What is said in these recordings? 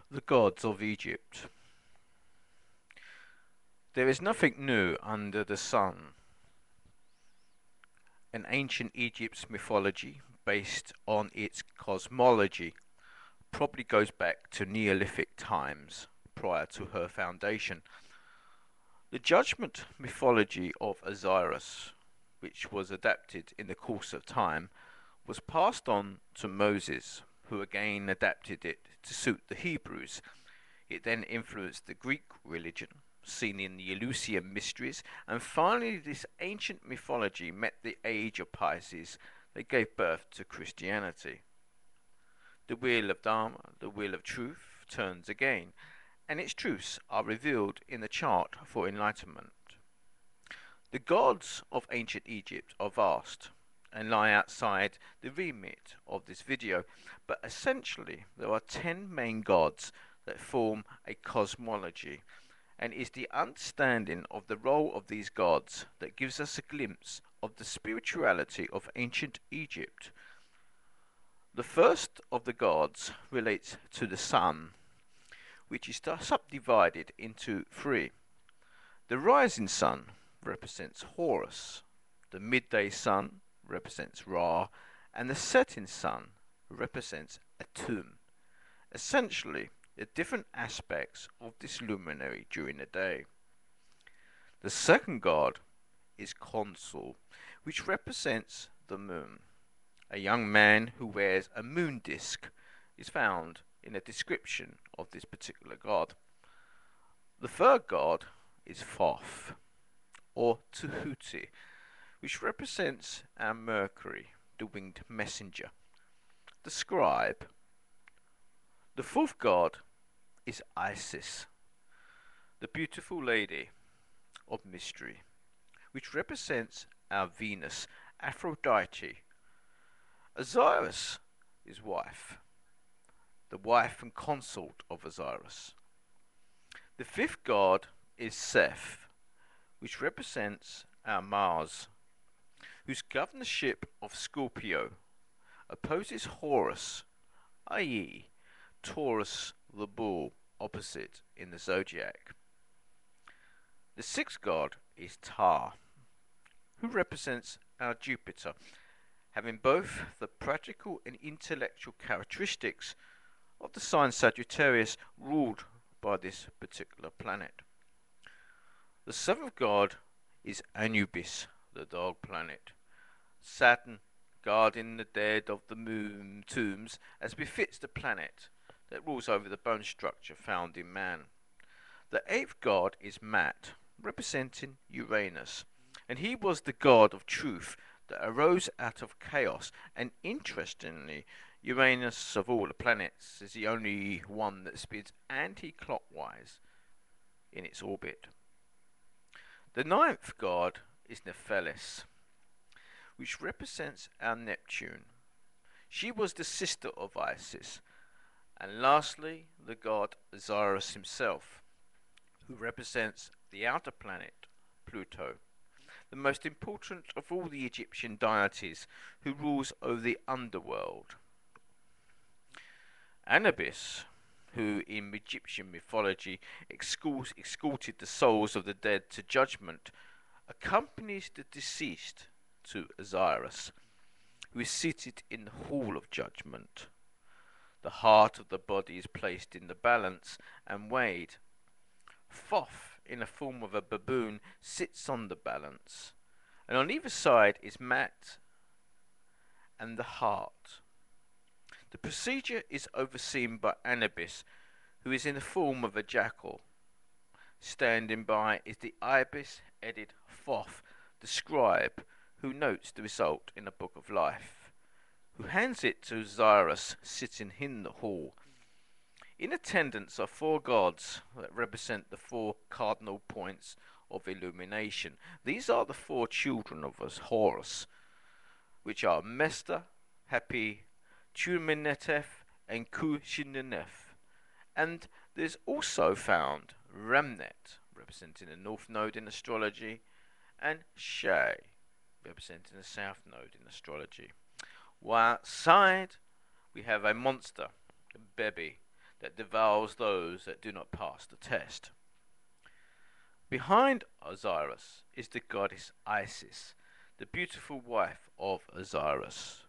The gods of Egypt. There is nothing new under the sun. An ancient Egypt's mythology, based on its cosmology, probably goes back to Neolithic times prior to her foundation. The Judgement mythology of Osiris, which was adapted in the course of time, was passed on to Moses, who again adapted it to suit the Hebrews. It then influenced the Greek religion, seen in the Elysian mysteries, and finally this ancient mythology met the Age of Pisces that gave birth to Christianity. The Wheel of Dharma, the Wheel of Truth, turns again, and its truths are revealed in the chart for Enlightenment. The gods of ancient Egypt are vast and lie outside the remit of this video, but essentially there are 10 main gods that form a cosmology, and is the understanding of the role of these gods that gives us a glimpse of the spirituality of ancient Egypt. The first of the gods relates to the sun, which is subdivided into three. The rising sun represents Horus, the midday sun represents Ra, and the setting sun represents Atum. Essentially, the different aspects of this luminary during the day. The second god is Khonsu, which represents the moon. A young man who wears a moon disk is found in a description of this particular god. The third god is Thoth, or Tahuti, which represents our Mercury, the winged messenger, the scribe. The fourth god is Isis, the beautiful lady of mystery, which represents our Venus, Aphrodite. Osiris is wife, the wife and consort of Osiris. The fifth god is Seth, which represents our Mars, whose governorship of Scorpio opposes Horus, i.e. Taurus the bull opposite in the zodiac. The sixth god is Ptah, who represents our Jupiter, having both the practical and intellectual characteristics of the sign Sagittarius ruled by this particular planet. The seventh god is Anubis, the dog planet. Saturn, guarding the dead of the moon tombs as befits the planet that rules over the bone structure found in man. The eighth god is Maat, representing Uranus, and he was the god of truth that arose out of chaos, and interestingly, Uranus of all the planets is the only one that spins anti-clockwise in its orbit. The ninth god is Nephelis, which represents our Neptune. She was the sister of Isis. And lastly, the god Osiris himself, who represents the outer planet, Pluto, the most important of all the Egyptian deities, who rules over the underworld. Anubis, who in Egyptian mythology escorted the souls of the dead to judgment, accompanies the deceased to Osiris, who is seated in the hall of judgment. The heart of the body is placed in the balance and weighed. Thoth, in the form of a baboon, sits on the balance, and on either side is Maat and the heart. The procedure is overseen by Anubis, who is in the form of a jackal. Standing by is the ibis-headed Thoth, the scribe, who notes the result in the book of life, who hands it to Osiris sitting in the hall. In attendance are four gods that represent the four cardinal points of illumination. These are the four children of Horus, which are Mesta, Hapi, Chumenetef, and Kushinenef. And there's also found Remnet, representing the north node in astrology, and Shay, representing the south node in astrology. While outside we have a monster, a Bebi, that devours those that do not pass the test. Behind Osiris is the goddess Isis, the beautiful wife of Osiris.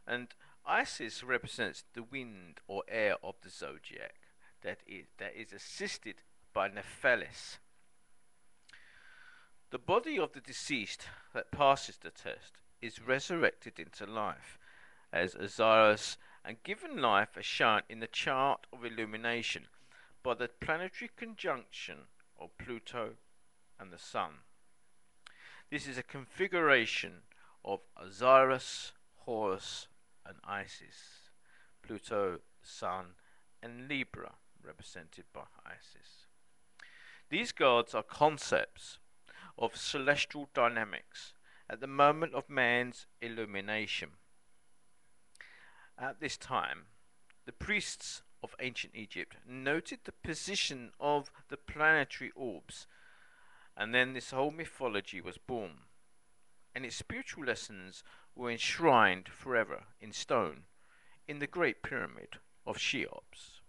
And Isis represents the wind or air of the zodiac that is assisted by Nephelis. The body of the deceased that passes the test is resurrected into life as Osiris and given life as shown in the chart of illumination by the planetary conjunction of Pluto and the Sun. This is a configuration of Osiris, Horus, and Isis, Pluto, Sun, and Libra, represented by Isis. These gods are concepts of celestial dynamics at the moment of man's illumination. At this time, the priests of ancient Egypt noted the position of the planetary orbs, and then this whole mythology was born, and its spiritual lessons were enshrined forever in stone in the Great Pyramid of Cheops.